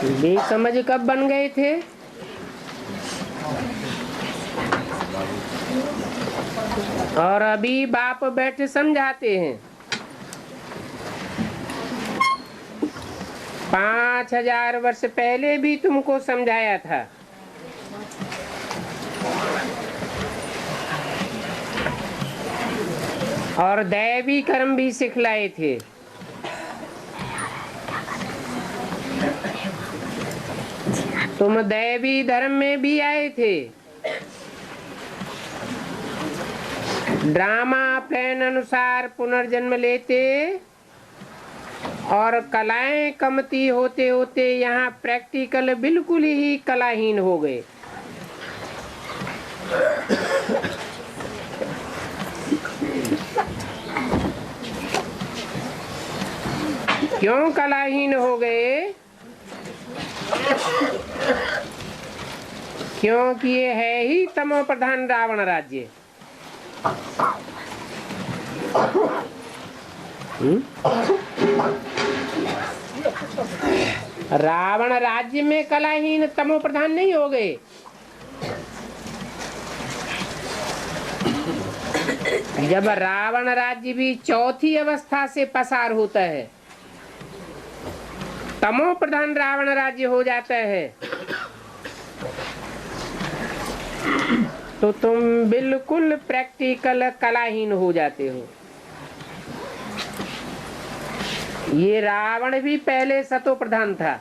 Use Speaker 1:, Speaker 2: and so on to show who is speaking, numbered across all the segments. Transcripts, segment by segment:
Speaker 1: बेसमझ कब बन गए थे? और अभी बाप बैठे समझाते हैं। 5000 वर्ष पहले भी तुमको समझाया था। और दैवी कर्म भी सिखलाए थे। तुम दैवी धर्म में भी आए थे। ड्रामा प्लान अनुसार पुनर्जन्म लेते और कलाएं कमती होते होते यहाँ प्रैक्टिकल बिल्कुल ही कलाहीन हो गए। क्यों कलाहीन हो गए? क्योंकि ये है ही तमो प्रधान रावण राज्य। रावण राज्य में कलाहीन तमो प्रधान नहीं हो गए। जब रावण राज्य भी चौथी अवस्था से पसार होता है, तमो प्रधान रावण राज्य हो जाता है, तो तुम बिल्कुल प्रैक्टिकल कलाहीन हो जाते हो। ये रावण भी पहले सतो प्रधान था।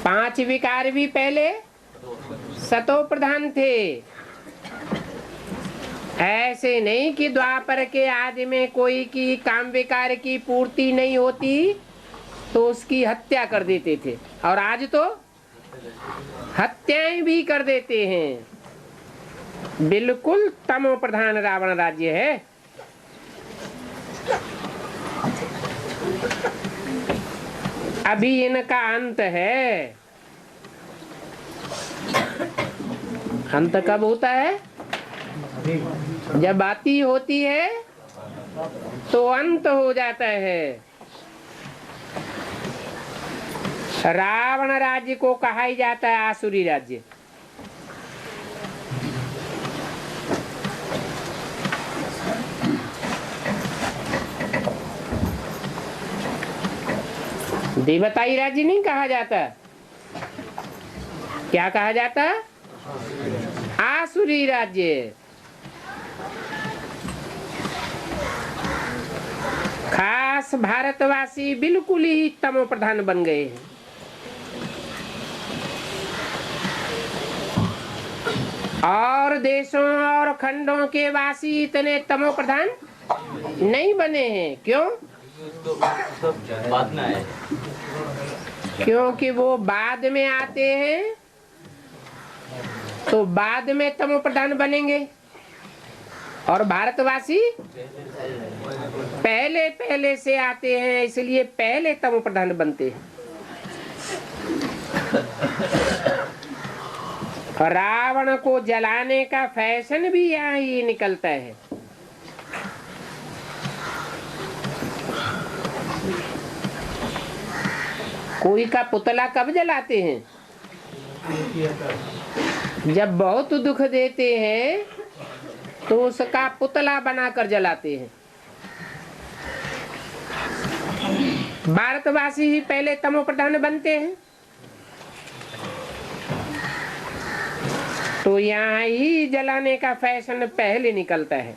Speaker 1: 5 विकार भी पहले सतो प्रधान थे। ऐसे नहीं कि द्वापर के आदि में कोई की काम विकार की पूर्ति नहीं होती तो उसकी हत्या कर देते थे, और आज तो हत्याएं भी कर देते हैं। बिल्कुल तमो प्रधान रावण राज्य है। अभी इनका अंत है। अंत कब होता है? जब बाती होती है तो अंत हो जाता है। रावण राज्य को कहा ही जाता है आसुरी राज्य। देवताई राज्य नहीं कहा जाता। क्या कहा जाता? आसुरी राज्य। खास भारतवासी बिल्कुल ही तमो प्रधान बन गए हैं। और देशों और खंडों के वासी इतने तमो प्रधान नहीं बने हैं। क्यों? बाद में आए। क्योंकि वो बाद में आते हैं तो बाद में तमो प्रधान बनेंगे, और भारतवासी पहले पहले से आते हैं, इसलिए पहले तमो प्रधान बनते हैं। रावण को जलाने का फैशन भी यहाँ ही निकलता है। कोई का पुतला कब जलाते हैं? जब बहुत दुख देते हैं तो उसका पुतला बनाकर जलाते हैं। भारतवासी ही पहले तमो प्रधान बनते हैं, तो यहाँ ही जलाने का फैशन पहले निकलता है।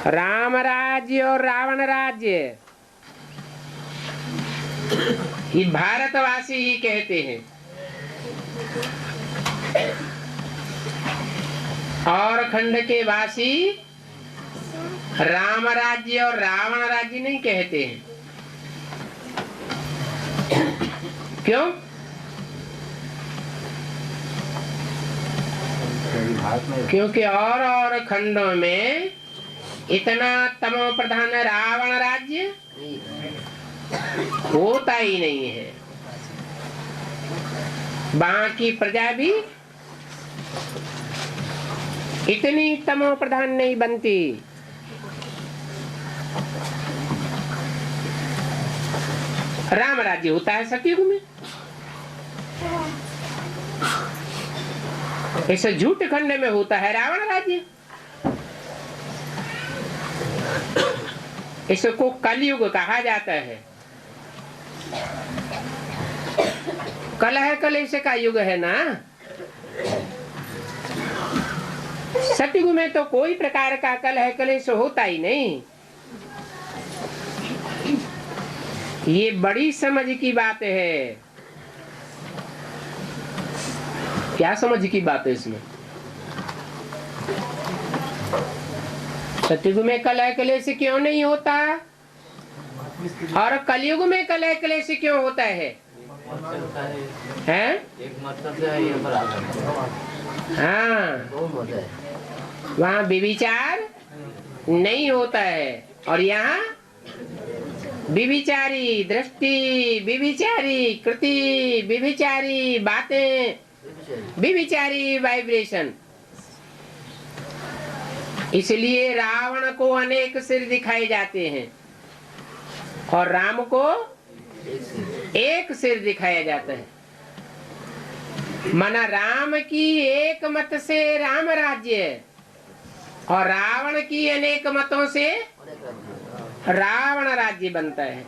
Speaker 1: राम राज्य और रावण राज्य ये भारतवासी ही कहते हैं, और खंड के वासी राम राज्य और रावण राज्य नहीं कहते हैं। क्यों? क्योंकि और खंडों में इतना तमो प्रधान रावण राज्य होता ही नहीं है। बाकी प्रजा भी इतनी तमो प्रधान नहीं बनती। राम राज्य होता है सतयुग में। इस झूठ खंड में होता है रावण राज्य। इसको कलयुग कहा जाता है। कलह कलेश का युग है ना। सतयुग में तो कोई प्रकार का कलह कलेश होता ही नहीं। ये बड़ी समझ की बात है। क्या समझ की बात है इसमें? सतयुग में कलह कलेश क्यों नहीं होता और कलयुग में कलह कलेश क्यों होता है? हैं?
Speaker 2: एक मतलब है ये बराबर।
Speaker 1: हाँ, वहाँ विविचार नहीं होता है और यहाँ विविचारी दृष्टि, विविचारी कृति, विविचारी बातें, विविचारी वाइब्रेशन। इसलिए रावण को अनेक सिर दिखाए जाते हैं और राम को एक सिर दिखाया जाता है। मना राम की एक मत से राम राज्य और रावण की अनेक मतों से रावण राज्य बनता है।